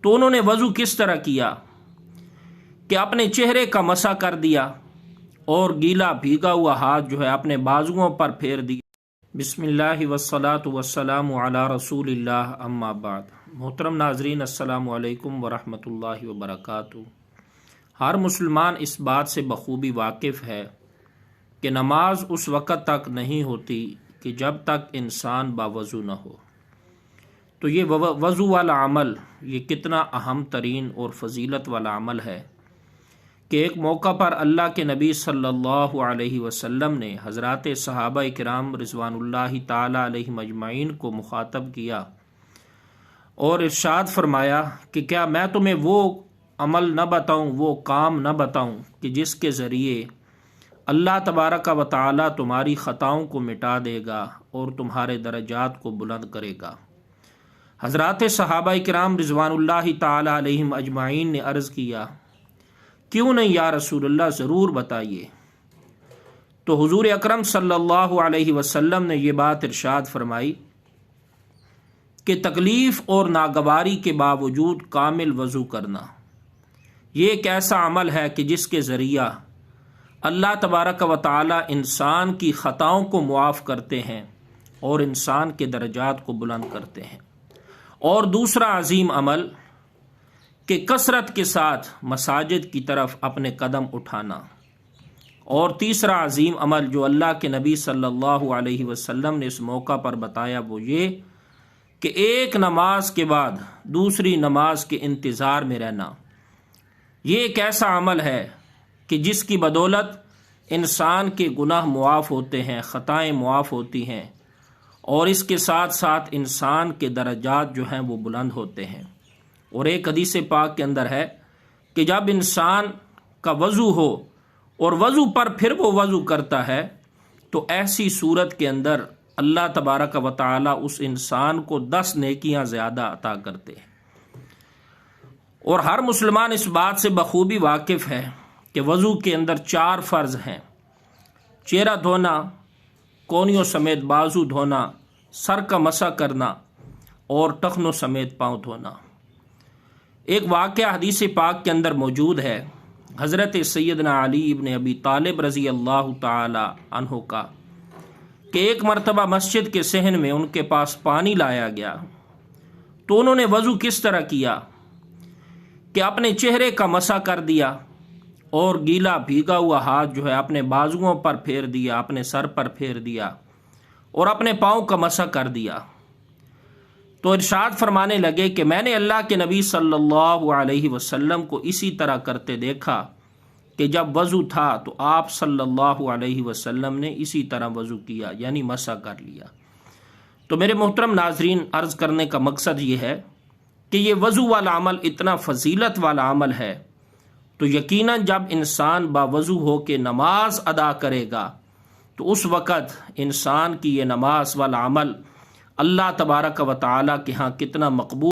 تو انہوں نے وضو کس طرح کیا کہ اپنے چہرے کا مسح کر دیا اور گیلا بھیگا ہوا ہاتھ جو ہے اپنے بازوؤں پر پھیر دیا۔ بسم اللہ والصلاة والسلام علی رسول اللہ، اما بعد۔ محترم ناظرین، السلام علیکم ورحمۃ اللہ وبرکاتہ۔ ہر مسلمان اس بات سے بخوبی واقف ہے کہ نماز اس وقت تک نہیں ہوتی کہ جب تک انسان باوضو نہ ہو۔ تو یہ وضو والا عمل یہ کتنا اہم ترین اور فضیلت والا عمل ہے کہ ایک موقع پر اللہ کے نبی صلی اللہ علیہ وسلم نے حضرات صحابہ کرام رضوان اللہ تعالی علیہم اجمعین کو مخاطب کیا اور ارشاد فرمایا کہ کیا میں تمہیں وہ عمل نہ بتاؤں، وہ کام نہ بتاؤں کہ جس کے ذریعے اللہ تبارک و تعالی تمہاری خطاؤں کو مٹا دے گا اور تمہارے درجات کو بلند کرے گا۔ حضرات صحابہ کرام رضوان اللہ تعالی علیہم اجمعین نے عرض کیا، کیوں نہیں یا رسول اللہ، ضرور بتائیے۔ تو حضور اکرم صلی اللہ علیہ وسلم نے یہ بات ارشاد فرمائی کہ تکلیف اور ناگواری کے باوجود کامل وضو کرنا یہ ایک ایسا عمل ہے کہ جس کے ذریعہ اللہ تبارک و تعالی انسان کی خطاؤں کو معاف کرتے ہیں اور انسان کے درجات کو بلند کرتے ہیں۔ اور دوسرا عظیم عمل کہ کثرت کے ساتھ مساجد کی طرف اپنے قدم اٹھانا۔ اور تیسرا عظیم عمل جو اللہ کے نبی صلی اللہ علیہ وسلم نے اس موقع پر بتایا وہ یہ کہ ایک نماز کے بعد دوسری نماز کے انتظار میں رہنا۔ یہ ایک ایسا عمل ہے کہ جس کی بدولت انسان کے گناہ معاف ہوتے ہیں، خطائیں معاف ہوتی ہیں، اور اس کے ساتھ ساتھ انسان کے درجات جو ہیں وہ بلند ہوتے ہیں۔ اور ایک حدیث پاک کے اندر ہے کہ جب انسان کا وضو ہو اور وضو پر پھر وہ وضو کرتا ہے تو ایسی صورت کے اندر اللہ تبارک و تعالی اس انسان کو 10 نیکیاں زیادہ عطا کرتے ہیں۔ اور ہر مسلمان اس بات سے بخوبی واقف ہے کہ وضو کے اندر 4 فرض ہیں: چہرہ دھونا، کونیوں سمیت بازو دھونا، سر کا مسح کرنا اور ٹخنوں سمیت پاؤں دھونا۔ ایک واقعہ حدیث پاک کے اندر موجود ہے حضرت سیدنا علی ابن ابی طالب رضی اللہ تعالی عنہ کا کہ ایک مرتبہ مسجد کے صحن میں ان کے پاس پانی لایا گیا تو انہوں نے وضو کس طرح کیا کہ اپنے چہرے کا مسح کر دیا اور گیلا بھیگا ہوا ہاتھ جو ہے اپنے بازوؤں پر پھیر دیا، اپنے سر پر پھیر دیا اور اپنے پاؤں کا مسح کر دیا۔ تو ارشاد فرمانے لگے کہ میں نے اللہ کے نبی صلی اللہ علیہ وسلم کو اسی طرح کرتے دیکھا کہ جب وضو تھا تو آپ صلی اللہ علیہ وسلم نے اسی طرح وضو کیا، یعنی مسح کر لیا۔ تو میرے محترم ناظرین، عرض کرنے کا مقصد یہ ہے کہ یہ وضو والا عمل اتنا فضیلت والا عمل ہے، تو یقیناً جب انسان باوضو ہو کے نماز ادا کرے گا تو اس وقت انسان کی یہ نماز والا عمل اللہ تبارک و تعالی کے ہاں کتنا مقبول